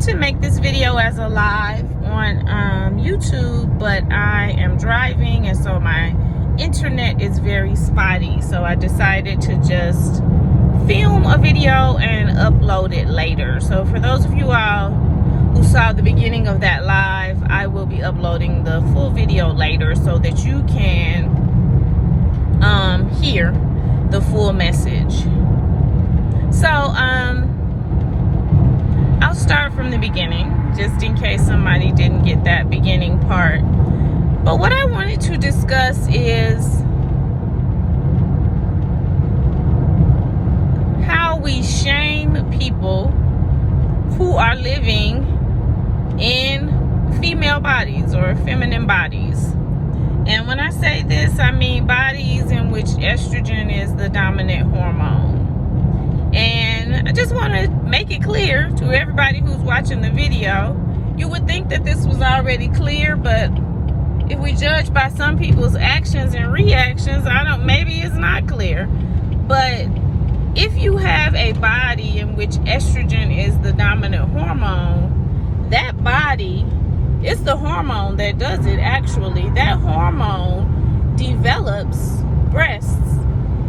to make this video as a live on YouTube, but I am driving, and so my internet is very spotty. So I decided to just film a video and upload it later. So for those of you all who saw the beginning of that live, I will be uploading the full video later so that you can hear the full message. So I'll start from the beginning, just in case somebody didn't get that beginning part. But what I wanted to discuss is how we shame people who are living in female bodies or feminine bodies. And when I say this, I mean bodies in which estrogen is the dominant hormone. And I just want to make it clear to everybody who's watching the video. You would think that this was already clear, but if we judge by some people's actions and reactions, maybe it's not clear. But if you have a body in which estrogen is the dominant hormone, that body, it's the hormone that does it actually. That hormone develops breasts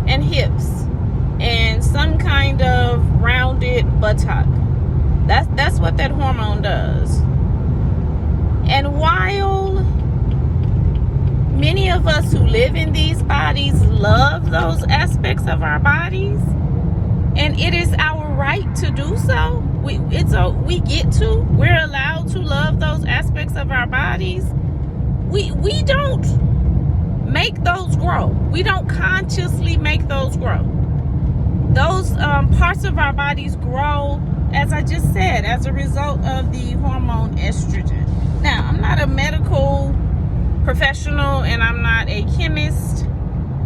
and hips and some kind of rounded buttock. That's what that hormone does. And while many of us who live in these bodies love those aspects of our bodies, and it is our right to do so, we're allowed to love those aspects of our bodies. We don't make those grow. We don't consciously make those grow. Those parts of our bodies grow, as I just said, as a result of the hormone estrogen. Now, I'm not a medical professional, and I'm not a chemist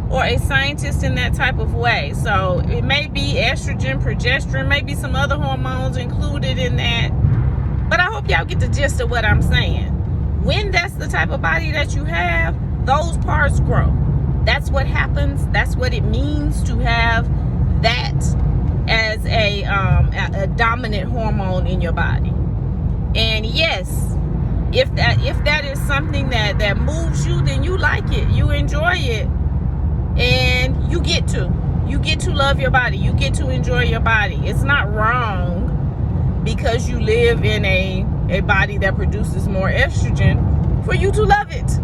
or a scientist in that type of way. So it may be estrogen, progesterone, maybe some other hormones included in that. But I hope y'all get the gist of what I'm saying. When that's the type of body that you have, those parts grow. That's what happens. That's what it means to have that as a dominant hormone in your body. And yes, if that is something that moves you, then you like it, you enjoy it, and you get to love your body, you get to enjoy your body. It's not wrong because you live in a body that produces more estrogen for you to love it.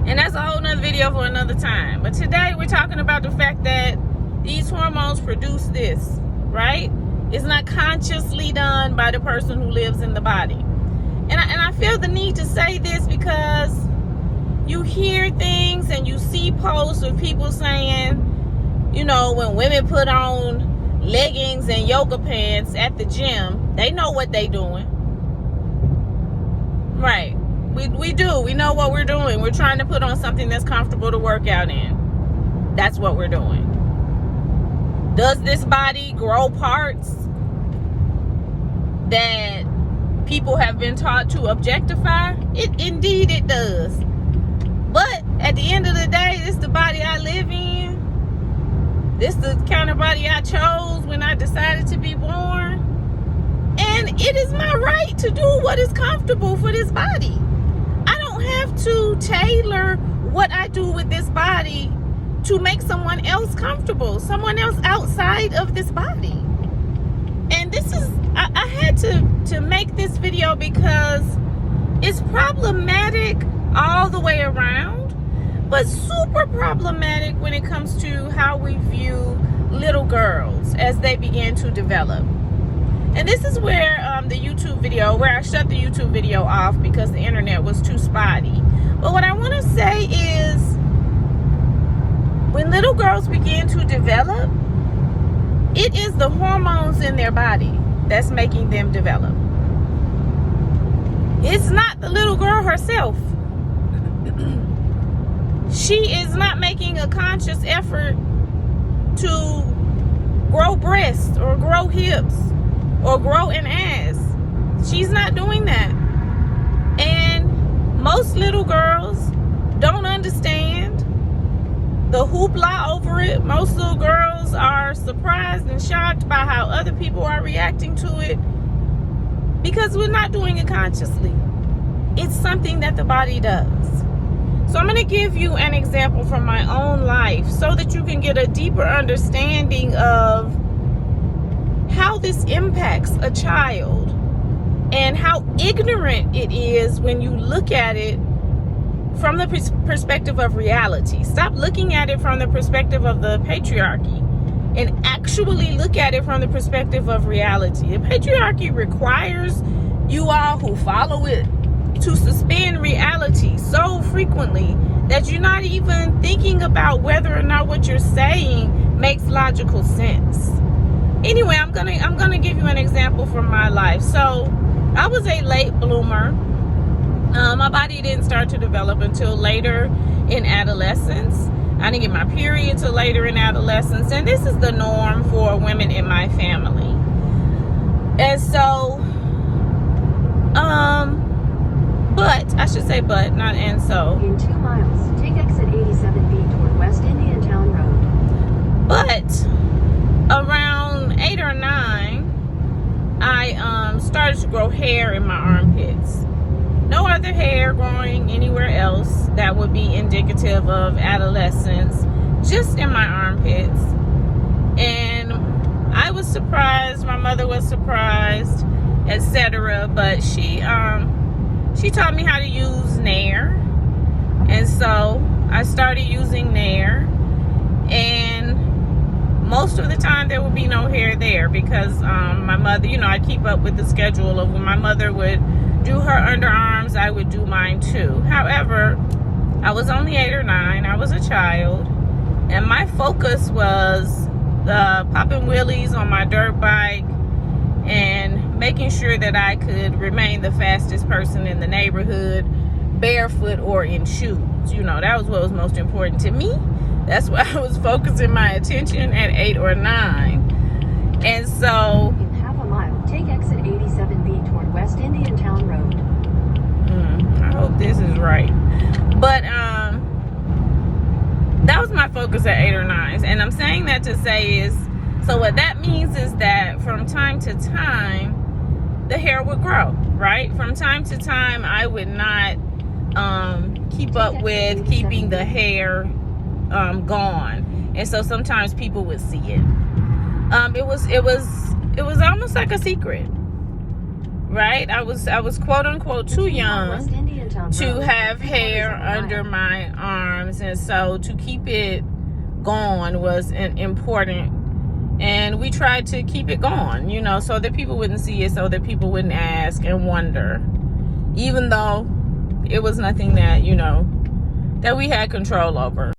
And that's a whole nother video for another time. But today we're talking about the fact that these hormones produce this, right? It's not consciously done by the person who lives in the body. And I feel the need to say this because you hear things and you see posts of people saying, when women put on leggings and yoga pants at the gym, they know what they doing. Right. We do. We know what we're doing. We're trying to put on something that's comfortable to work out in. That's what we're doing. Does this body grow parts that people have been taught to objectify? Indeed it does. But at the end of the day, this is the body I live in. This is the kind of body I chose when I decided to be born. And it is my right to do what is comfortable for this body. I don't have to tailor what I do with this body to make someone else comfortable, someone else outside of this body. And this is, I had to make this video because it's problematic all the way around, but super problematic when it comes to how we view little girls as they begin to develop. And this is where the YouTube video, where I shut the YouTube video off because the internet was too spotty. But what I want to say is, when little girls begin to develop, it is the hormones in their body that's making them develop. It's not the little girl herself. She is not making a conscious effort to grow breasts or grow hips or grow an ass. She's not doing that. And most little girls don't understand the hoopla over it. Most little girls are surprised and shocked by how other people are reacting to it. because we're not doing it consciously. It's something that the body does. So I'm going to give you an example from my own life so that you can get a deeper understanding of how this impacts a child and how ignorant it is when you look at it from the perspective of reality. Stop looking at it from the perspective of the patriarchy and actually look at it from the perspective of reality. The patriarchy requires you all who follow it to suspend reality so frequently that you're not even thinking about whether or not what you're saying makes logical sense. Anyway, I'm gonna give you an example from my life. So I was a late bloomer. My body didn't start to develop until later in adolescence. I didn't get my period till later in adolescence, and this is the norm for women in my family. And so, not and so. In 2 miles, take exit 87B toward West Indian Town Road. But around 8 or 9, I started to grow hair in my armpits. No other hair growing anywhere else that would be indicative of adolescence, just in my armpits. And I was surprised, my mother was surprised, etc. But she taught me how to use Nair. And so I started using Nair. And most of the time there would be no hair there because my mother, I'd keep up with the schedule of when my mother would do her underarms, I would do mine too. However, I was only 8 or 9. I was a child. And my focus was popping wheelies on my dirt bike and making sure that I could remain the fastest person in the neighborhood, barefoot or in shoes. That was what was most important to me. That's why I was focusing my attention at 8 or 9. And so... In half a mile, take exit 87B toward West Indian Town Road. I hope this is right. But that was my focus at 8 or 9. And I'm saying that to say is, so what that means is that from time to time, the hair would grow, right? From time to time, I would not keep up with keeping the hair gone. And so sometimes people would see it. It was almost like a secret, right? I was quote unquote too young to have hair under my arms, and so to keep it gone was important. And we tried to keep it gone, so that people wouldn't see it, so that people wouldn't ask and wonder, even though it was nothing that that we had control over.